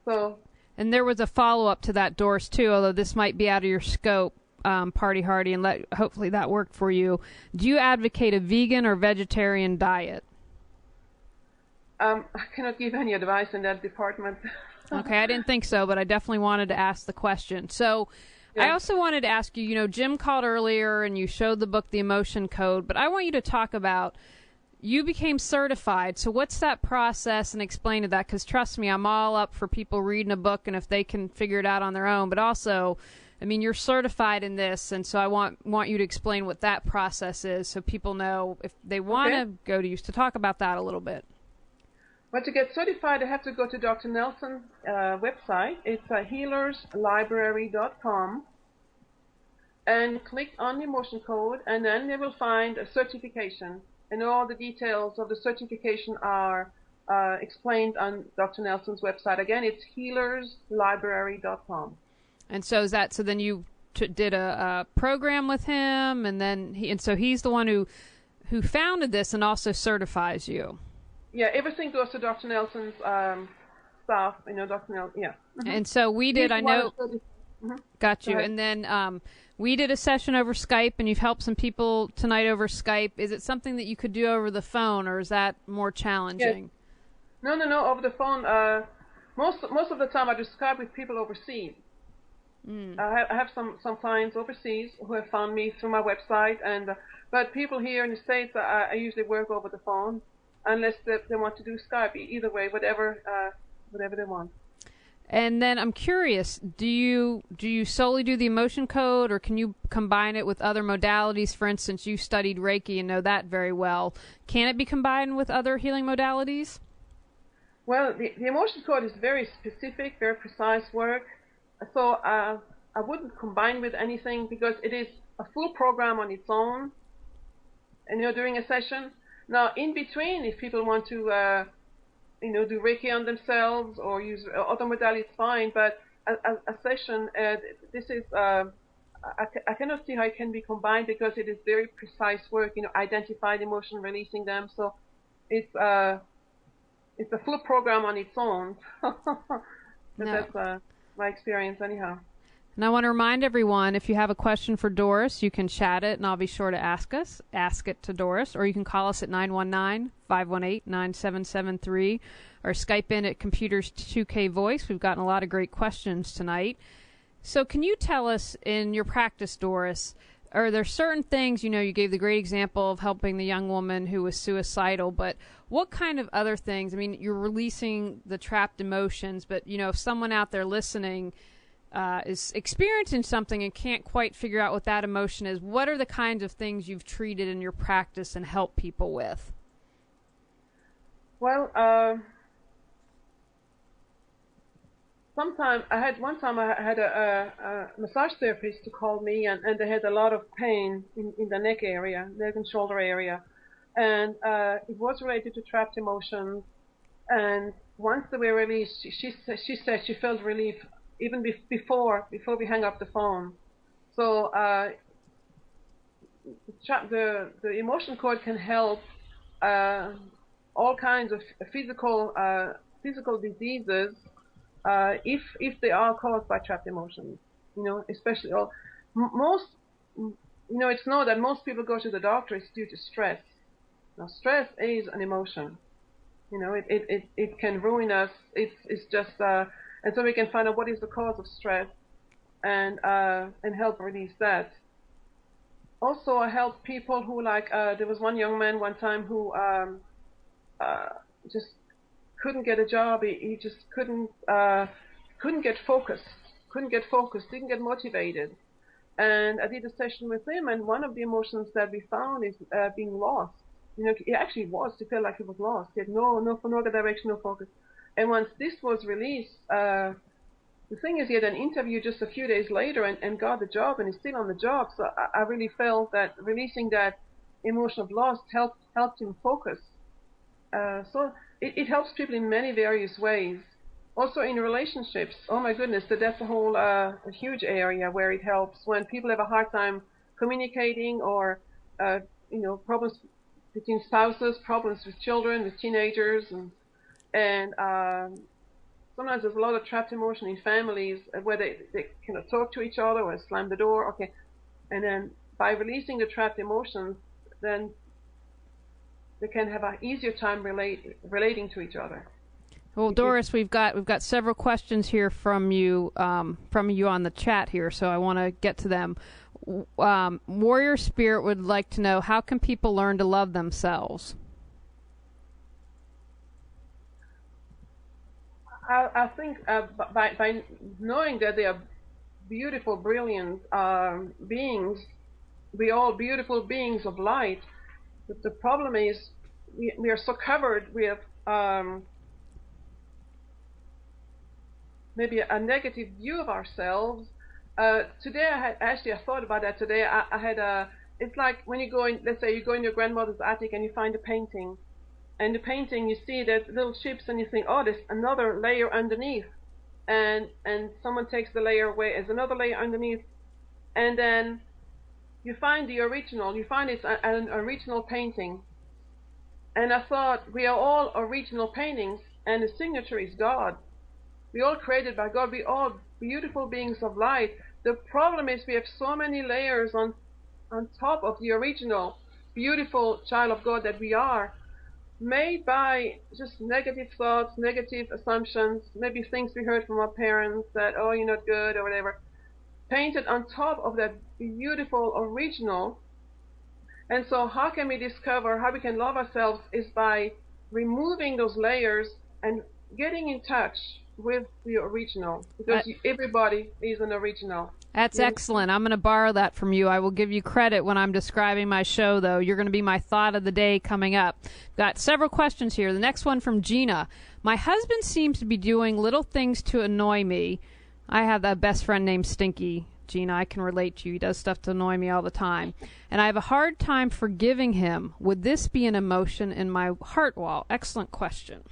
So. And there was a follow-up to that, Doris, too, although this might be out of your scope, Party Hardy, and hopefully that worked for you. Do you advocate a vegan or vegetarian diet? I cannot give any advice in that department. Okay, I didn't think so, but I definitely wanted to ask the question. So I also wanted to ask you, Jim called earlier and you showed the book, The Emotion Code, but I want you to talk about, you became certified. So what's that process, and explain to that, because trust me, I'm all up for people reading a book and if they can figure it out on their own, but also, I mean, you're certified in this, and so I want you to explain what that process is so people know if they want to go to you, to talk about that a little bit. Well, to get certified, I have to go to Dr. Nelson's website. It's healerslibrary.com, and click on the emotion code, and then they will find a certification, and all the details of the certification are explained on Dr. Nelson's website. Again, it's healerslibrary.com. And so then you did a program with him, and so he's the one who founded this and also certifies you. Yeah, everything goes to Dr. Nelson's staff, Dr. Nelson, yeah. And so we did, I know. Mm-hmm. Got you. And then we did a session over Skype, and you've helped some people tonight over Skype. Is it something that you could do over the phone, or is that more challenging? Yes. No, over the phone. Most of the time I do Skype with people overseas. I have some clients overseas who have found me through my website, but people here in the States, I usually work over the phone, unless they want to do Skype. Either way, whatever they want. And then I'm curious, do you solely do the emotion code, or can you combine it with other modalities? For instance, you studied Reiki and know that very well. Can it be combined with other healing modalities? Well, the emotion code is very specific, very precise work. So I wouldn't combine with anything, because it is a full program on its own, and during a session. Now, in between, if people want to do Reiki on themselves or use other modalities, fine. But a session, this is I cannot see how it can be combined, because it is very precise work. Identifying emotion, releasing them. So it's a full program on its own. That's my experience, anyhow. And I want to remind everyone, if you have a question for Doris, you can chat it, and I'll be sure to ask it to Doris, or you can call us at 919-518-9773, or Skype in at Computers 2K Voice. We've gotten a lot of great questions tonight. So can you tell us, in your practice, Doris, are there certain things, you gave the great example of helping the young woman who was suicidal, but what kind of other things? I mean, you're releasing the trapped emotions, but, if someone out there listening is experiencing something and can't quite figure out what that emotion is, what are the kinds of things you've treated in your practice and helped people with? Well, one time I had a massage therapist to call me, and they had a lot of pain in the neck and shoulder area, and it was related to trapped emotions. And once they were released, she said she felt relief even before we hang up the phone. So the emotion code can help all kinds of physical diseases if they are caused by trapped emotions. Especially most. It's known that most people go to the doctor is due to stress. Now, stress is an emotion. It can ruin us. It's just. And so we can find out what is the cause of stress, and help release that. Also, I help people who there was one young man one time who just couldn't get a job. He just couldn't get focused. Didn't get motivated. And I did a session with him, and one of the emotions that we found is being lost. He actually he felt like he was lost. He had no direction, no focus. And once this was released, the thing is, he had an interview just a few days later and got the job, and he's still on the job. So I really felt that releasing that emotion of loss helped him focus. So it helps people in many various ways. Also in relationships, oh my goodness, that's a whole a huge area where it helps when people have a hard time communicating, or problems between spouses, problems with children, with teenagers, and sometimes there's a lot of trapped emotion in families where they cannot talk to each other or slam the door. Okay, and then by releasing the trapped emotions, then they can have an easier time relating to each other. Well, Doris, we've got several questions here from you on the chat here, so I want to get to them. Warrior Spirit would like to know, how can people learn to love themselves? I think by knowing that they are beautiful, brilliant beings, we are all beautiful beings of light. But the problem is we are so covered with maybe a negative view of ourselves. Today I thought about that today. I had it's like when you go in, let's say you go in your grandmother's attic and you find a painting. And the painting, you see that little chips, and you think, oh, there's another layer underneath. And someone takes the layer away, there's another layer underneath. And then you find the original. You find it's an original painting. And I thought, we are all original paintings, and the signature is God. We're all created by God. We're all beautiful beings of light. The problem is we have so many layers on top of the original beautiful child of God that we are, made by just negative thoughts, negative assumptions, maybe things we heard from our parents that, oh, you're not good or whatever, painted on top of that beautiful original. And so how can we discover how we can love ourselves is by removing those layers and getting in touch with the original, because everybody is an original. That's excellent. I'm going to borrow that from you. I will give you credit when I'm describing my show, though. You're going to be my thought of the day coming up. Got several questions here. The next one from Gina. My husband seems to be doing little things to annoy me. I have that best friend named Stinky. Gina, I can relate to you. He does stuff to annoy me all the time. And I have a hard time forgiving him. Would this be an emotion in my heart wall? Excellent question.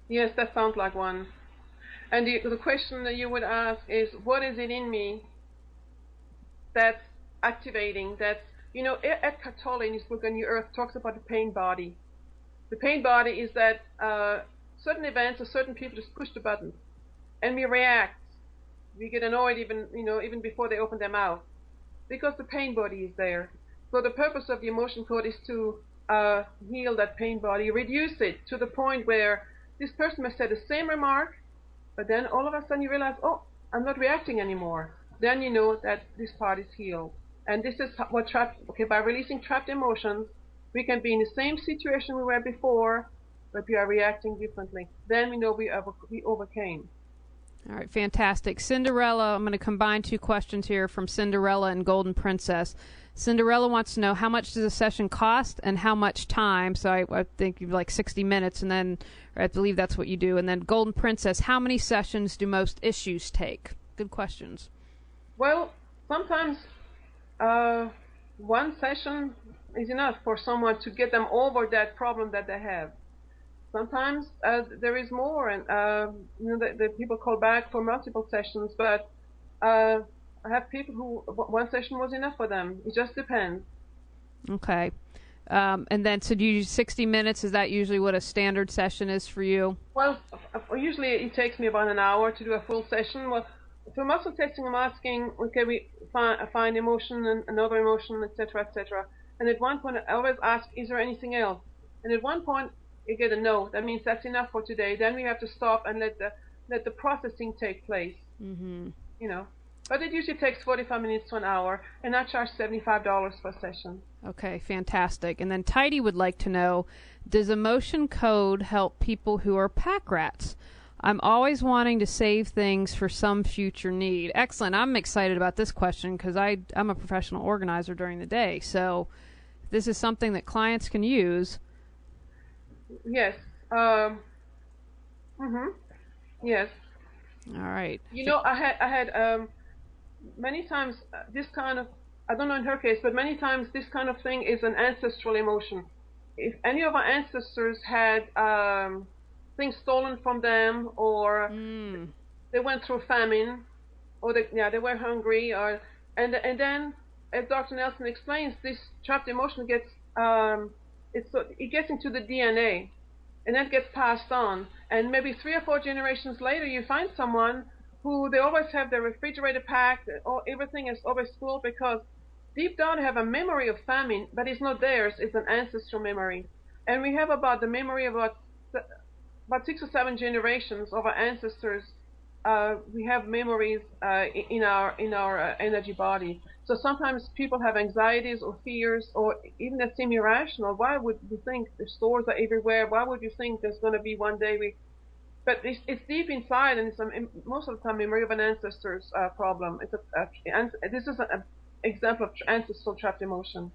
Yes, that sounds like one. And the question that you would ask is, what is it in me that's activating? That's, Eckhart Tolle in his book On Your Earth talks about the pain body. The pain body is that certain events or certain people just push the button, and we react. We get annoyed even before they open their mouth, because the pain body is there. So the purpose of the emotion code is to heal that pain body, reduce it to the point where this person may say the same remark, but then all of a sudden you realize, oh, I'm not reacting anymore. Then you know that this part is healed. And this is what by releasing trapped emotions, we can be in the same situation we were before, but we are reacting differently. Then we know we overcame. All right, fantastic. Cinderella, I'm going to combine two questions here from Cinderella and Golden Princess. Cinderella wants to know, how much does a session cost and how much time? So I think like 60 minutes, and then I believe that's what you do. And then Golden Princess, how many sessions do most issues take? Good questions. Well, sometimes one session is enough for someone to get them over that problem that they have. Sometimes there is more, and the people call back for multiple sessions, but I have people who one session was enough for them. It just depends. Okay. And then, so do you use 60 minutes? Is that usually what a standard session is for you? Well, usually it takes me about an hour to do a full session. Well, for muscle testing, I'm asking, okay, we find emotion and another emotion, etc., etc. And at one point, I always ask, is there anything else? And at one point, you get a no. That means that's enough for today. Then we have to stop and let the processing take place. Mm-hmm. But it usually takes 45 minutes to an hour, and I charge $75 per session. Okay, fantastic. And then Tidy would like to know, does emotion code help people who are pack rats? I'm always wanting to save things for some future need. Excellent. I'm excited about this question because I'm a professional organizer during the day. So this is something that clients can use. Yes. Yes. All right. I had many times this kind of, I don't know in her case, but many times this kind of thing is an ancestral emotion. If any of our ancestors had things stolen from them, or they went through famine, or they were hungry, and then, as Dr. Nelson explains, this trapped emotion gets it gets into the DNA, and that gets passed on. And maybe 3 or 4 generations later, you find someone who they always have their refrigerator packed, everything is always full, because deep down they have a memory of famine, but it's not theirs, it's an ancestral memory. And we have about the memory of about 6 or 7 generations of our ancestors. We have memories in our energy body. So sometimes people have anxieties or fears, or even that seem irrational. Why would you think the stores are everywhere? Why would you think there's going to be one day But it's deep inside, and it's most of the time memory of an ancestor's problem. This is an example of ancestral trapped emotion.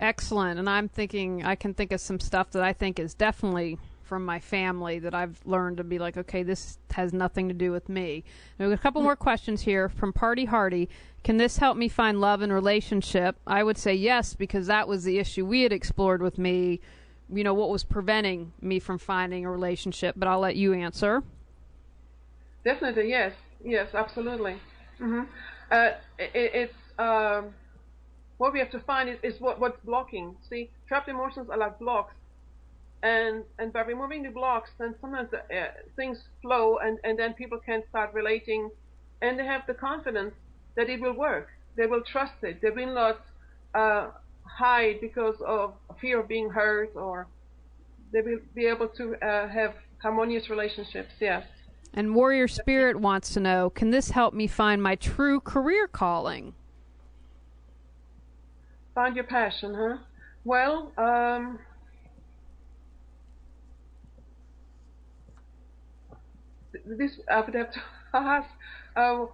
Excellent. And I can think of some stuff that I think is definitely from my family that I've learned to be like, okay, this has nothing to do with me. And we have a couple more questions here from Party Hardy. Can this help me find love and relationship? I would say yes, because that was the issue we had explored with me. What was preventing me from finding a relationship, but I'll let you answer. Definitely, yes. Yes, absolutely. Mm-hmm. It's what we have to find is what's blocking. See, trapped emotions are like blocks. And by removing the blocks, then sometimes things flow, and then people can start relating, and they have the confidence that it will work. They will trust it. They will not hide because of fear of being hurt, or they will be able to have harmonious relationships. Yes. And Warrior Spirit wants to know, can this help me find my true career calling? Find your passion, huh? Well, this I would have to ask how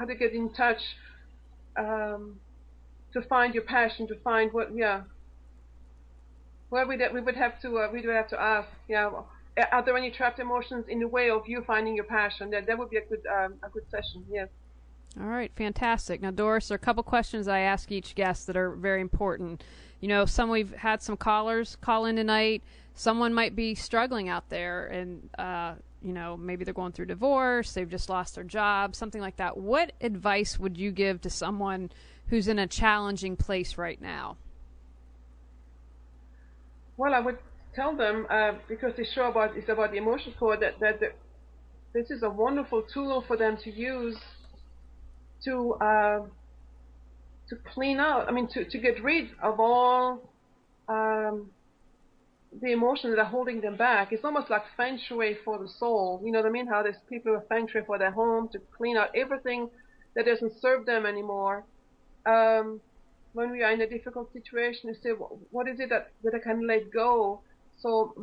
to get in touch, to find your passion, to find what. Yeah. Well, we would have to ask. Yeah. Are there any trapped emotions in the way of you finding your passion? That would be a good session. Yes. All right, fantastic. Now, Doris, there are a couple questions I ask each guest that are very important. You know, we've had some callers call in tonight. Someone might be struggling out there, and you know, maybe they're going through divorce, they've just lost their job, something like that. What advice would you give to someone who's in a challenging place right now? Well, I would tell them, because the show is about the emotion code, that this is a wonderful tool for them to use to clean out. I mean, to get rid of all the emotions that are holding them back. It's almost like feng shui for the soul. You know what I mean? How there's people who have feng shui for their home to clean out everything that doesn't serve them anymore. When we are in a difficult situation, you say, what is it that I can let go, so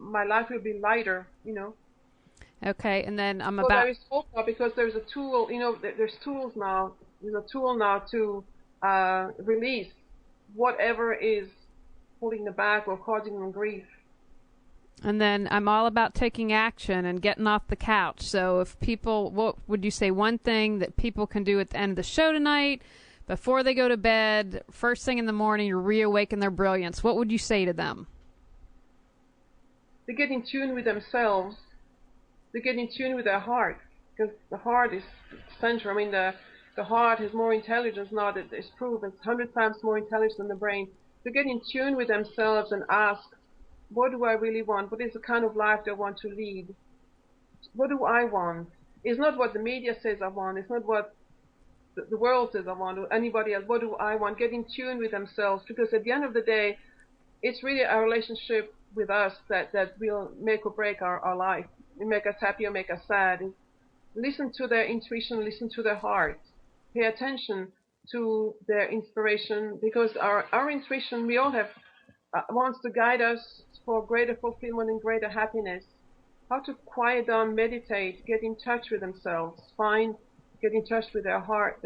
my life will be lighter, you know? Okay, and then there is hope now, because there's a tool, you know, there's tools now. There's a tool now to release whatever is holding them back or causing them grief. And then I'm all about taking action and getting off the couch. So if people, what would you say one thing that people can do at the end of the show tonight, before they go to bed, first thing in the morning, to reawaken their brilliance? What would you say to them? They get in tune with themselves. They get in tune with their heart, because the heart is central. I mean, the heart has more intelligence now. That it's proven. It's 100 times more intelligent than the brain. To get in tune with themselves and ask, what do I really want? What is the kind of life that I want to lead? What do I want? It's not what the media says I want. It's not what the world says I want, or anybody else. What do I want? Get in tune with themselves, because at the end of the day, it's really our relationship with us that will make or break our life. It make us happy or make us sad. Listen to their intuition, listen to their heart. Pay attention to their inspiration, because our intuition, we all have, wants to guide us for greater fulfillment and greater happiness. How to quiet down, meditate, get in touch with themselves, get in touch with their heart,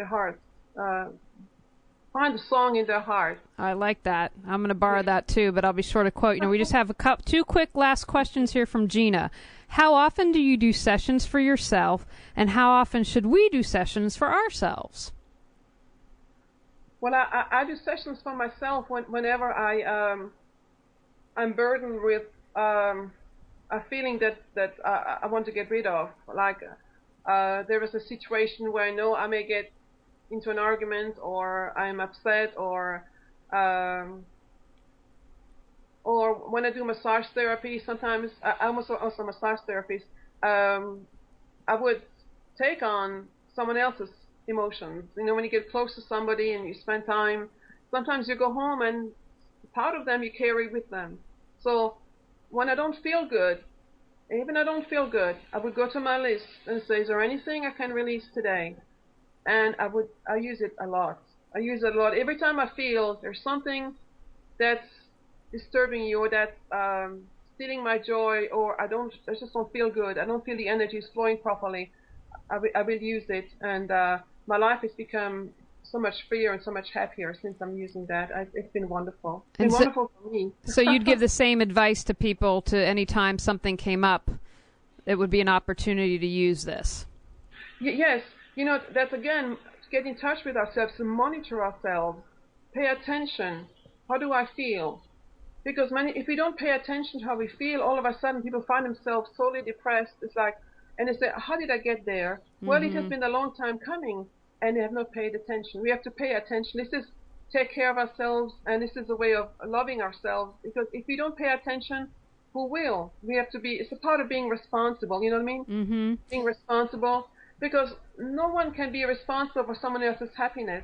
find a song in their heart. I like that. I'm going to borrow that too, but I'll be sure to quote. You know, we just have two quick last questions here from Gina. How often do you do sessions for yourself, and how often should we do sessions for ourselves? Well, I do sessions for myself whenever I'm burdened with a feeling that I want to get rid of. Like there is a situation where I know I may get into an argument, or I'm upset, or when I do massage therapy, sometimes I'm also a massage therapist. I would take on someone else's emotions. You know, when you get close to somebody and you spend time, sometimes you go home and part of them you carry with them. So when I don't feel good, even I don't feel good, I would go to my list and say, is there anything I can release today? And I use it a lot. I use it a lot. Every time I feel there's something that's disturbing you, or that's stealing my joy, or I just don't feel good, I don't feel the energy is flowing properly, I will use it. And my life has become so much freer and so much happier since I'm using that. It's been wonderful. It's been wonderful for me. So you'd give the same advice to people to any time something came up, it would be an opportunity to use this? Yes. You know, that's again, get in touch with ourselves, to monitor ourselves, pay attention. How do I feel? Because if we don't pay attention to how we feel, all of a sudden people find themselves totally depressed. It's like, and they say, how did I get there? Mm-hmm. Well, it has been a long time coming, and they have not paid attention. We have to pay attention. This is take care of ourselves, and this is a way of loving ourselves, because if we don't pay attention, who will? We have to be, it's a part of being responsible, you know what I mean? Mm-hmm. Being responsible, because no one can be responsible for someone else's happiness.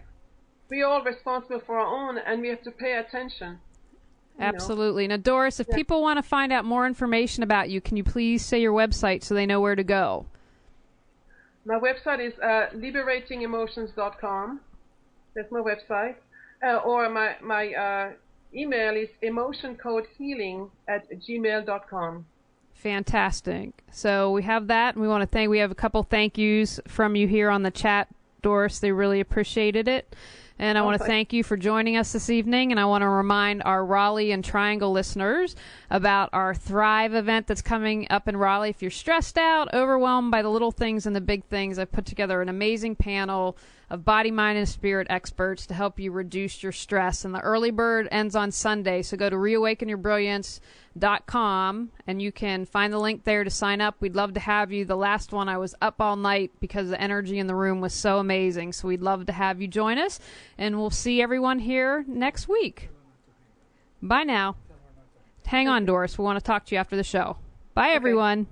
We are all responsible for our own, and we have to pay attention. Absolutely. Now, Doris, if people want to find out more information about you, can you please say your website so they know where to go? My website is liberatingemotions.com. That's my website. Or my email is emotioncodehealing@gmail.com. Fantastic. So we have that, and we have a couple thank yous from you here on the chat, Doris. They really appreciated it. And I want to thank you for joining us this evening, and I want to remind our Raleigh and Triangle listeners about our Thrive event that's coming up in Raleigh. If you're stressed out, overwhelmed by the little things and the big things, I've put together an amazing panel of body, mind, and spirit experts to help you reduce your stress. And the early bird ends on Sunday, so go to reawakenyourbrilliance.com, and you can find the link there to sign up. We'd love to have you. The last one, I was up all night because the energy in the room was so amazing, so we'd love to have you join us, and we'll see everyone here next week. Bye now. Hang on, Doris. We want to talk to you after the show. Bye, everyone.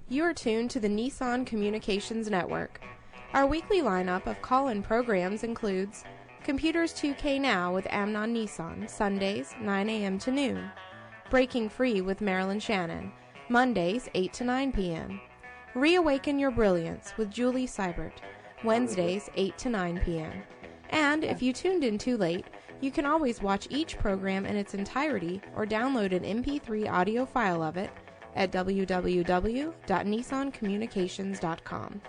You are tuned to the Nissan Communications Network. Our weekly lineup of call-in programs includes Computers 2K Now with Amnon Nissan, Sundays, 9 a.m. to noon. Breaking Free with Marilyn Shannon, Mondays, 8 to 9 p.m. Reawaken Your Brilliance with Julie Seibert, Wednesdays, 8 to 9 p.m. And if you tuned in too late, you can always watch each program in its entirety or download an MP3 audio file of it at www.nissancommunications.com.